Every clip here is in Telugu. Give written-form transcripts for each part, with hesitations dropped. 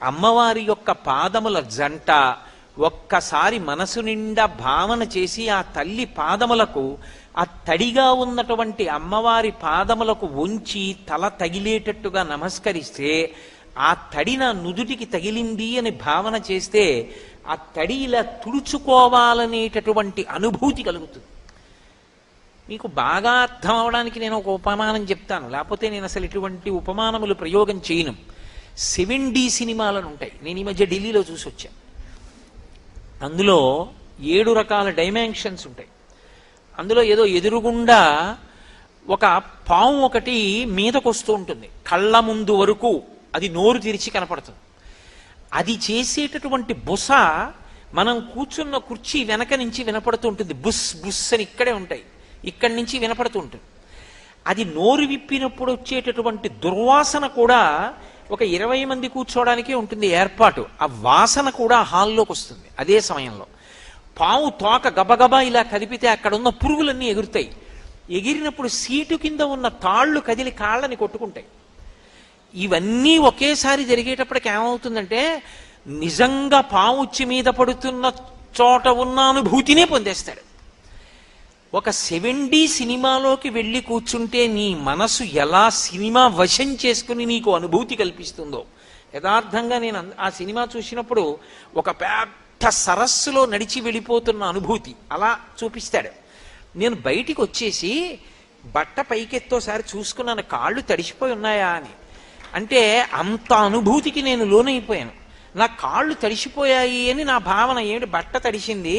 అమ్మవారి యొక్క పాదముల జంట ఒక్కసారి మనసు నిండా భావన చేసి ఆ తల్లి పాదములకు, ఆ తడిగా ఉన్నటువంటి అమ్మవారి పాదములకు ఉంచి తల తగిలేటట్టుగా నమస్కరిస్తే ఆ తడి నా నుదుటికి తగిలింది అని భావన చేస్తే ఆ తడి ఇలా తుడుచుకోవాలనేటటువంటి అనుభూతి కలుగుతుంది. మీకు బాగా అర్థం అవడానికి నేను ఒక ఉపమానం చెప్తాను, లేకపోతే నేను అసలు ఇటువంటి ఉపమానములు ప్రయోగం చేయను. 7D సినిమాలను ఉంటాయి, నేను ఈ మధ్య ఢిల్లీలో చూసి వచ్చాను. అందులో 7 రకాల డైమెన్షన్స్ ఉంటాయి. అందులో ఏదో ఎదురుగుండా ఒక పాము ఒకటి మీదకు వస్తూ ఉంటుంది, కళ్ళ ముందు వరకు అది నోరు తెరిచి కనపడుతుంది. అది చేసేటటువంటి బుస మనం కూర్చున్న కుర్చీ వెనక నుంచి వినపడుతూ ఉంటుంది. బుస్ బుస్ అని ఇక్కడే ఉంటాయి, ఇక్కడి నుంచి వినపడుతూ ఉంటుంది. అది నోరు విప్పినప్పుడు వచ్చేటటువంటి దుర్వాసన కూడా ఒక 20 మంది కూర్చోవడానికి ఉంటుంది ఏర్పాటు. ఆ వాసన కూడా హాల్లోకి వస్తుంది. అదే సమయంలో పాము తోక గబగబా ఇలా కదిపితే అక్కడ ఉన్న పురుగులన్నీ ఎగురుతాయి. ఎగిరినప్పుడు సీటు కింద ఉన్న తాళ్ళు కదిలి కాళ్ళని కొట్టుకుంటాయి. ఇవన్నీ ఒకేసారి జరిగేటప్పటికి ఏమవుతుందంటే నిజంగా పాము ఉచ్చి మీద పడుతున్న చోట ఉన్న అనుభూతినే పొందేస్తాడు. ఒక 7D సినిమాలోకి వెళ్ళి కూర్చుంటే నీ మనసు ఎలా సినిమా వశం చేసుకుని నీకు అనుభూతి కల్పిస్తుందో. యథార్థంగా నేను ఆ సినిమా చూసినప్పుడు ఒక పెద్ద సరస్సులో నడిచి వెళ్ళిపోతున్న అనుభూతి అలా చూపిస్తాడు. నేను బయటికి వచ్చేసి బట్ట పైకెత్తోసారి చూసుకున్నాను, కాళ్ళు తడిసిపోయి ఉన్నాయా అని. అంటే అంత అనుభూతికి నేను లోనైపోయాను. నా కాళ్ళు తడిసిపోయాయి అని నా భావన. ఏమిటి బట్ట తడిసింది,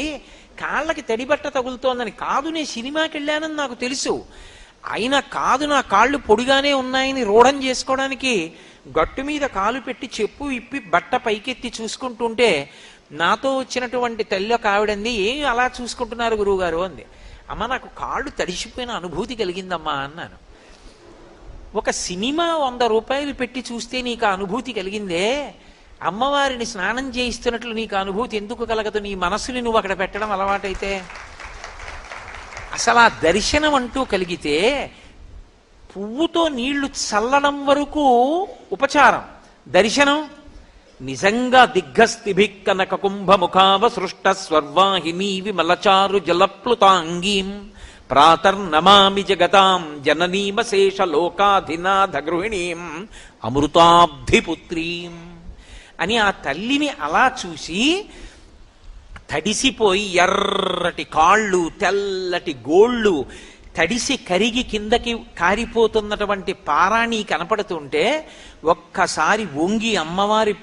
కాళ్ళకి తడి బట్ట తగులుతోందని కాదు, నేను సినిమాకి వెళ్ళానని నాకు తెలుసు. అయినా కాదు, నా కాళ్ళు పొడిగానే ఉన్నాయని రూఢం చేసుకోవడానికి గట్టు మీద కాలు పెట్టి చెప్పు ఇప్పి బట్ట పైకెత్తి చూసుకుంటుంటే నాతో వచ్చినటువంటి తల్లి ఒక ఆవిడంది, ఏం అలా చూసుకుంటున్నారు గురువుగారు అంది. అమ్మ నాకు కాళ్ళు తడిసిపోయిన అనుభూతి కలిగిందమ్మా అన్నాను. ఒక సినిమా 100 రూపాయలు పెట్టి చూస్తే నీకు ఆ అనుభూతి కలిగిందే, అమ్మవారిని స్నానం చేయిస్తున్నట్లు నీకు అనుభూతి ఎందుకు కలగదు? నీ మనసుని నువ్వు అక్కడ పెట్టడం అలవాటైతే. అసలు ఆ దర్శనం అంటూ కలిగితే పువ్వుతో నీళ్లు చల్లడం వరకు ఉపచారం, దర్శనం నిజంగా దిగ్గస్థిభిక్కనక కుంభముఖావ సృష్ట స్వర్వాహినీ విమలచారు జలప్లుతాంగీం ప్రాతర్నమామి జగతాం జననీమశేష లోకాధినాథ గృహిణీం అమృతాబ్ధిపుత్రీం అని ఆ తల్లిని అలా చూసి తడిసిపోయి ఎర్రటి కాళ్ళు తెల్లటి గోళ్ళు తడిసి కరిగి కిందకి కారిపోతున్నటువంటి పారాణి కనపడుతుంటే ఒక్కసారి వంగి అమ్మవారి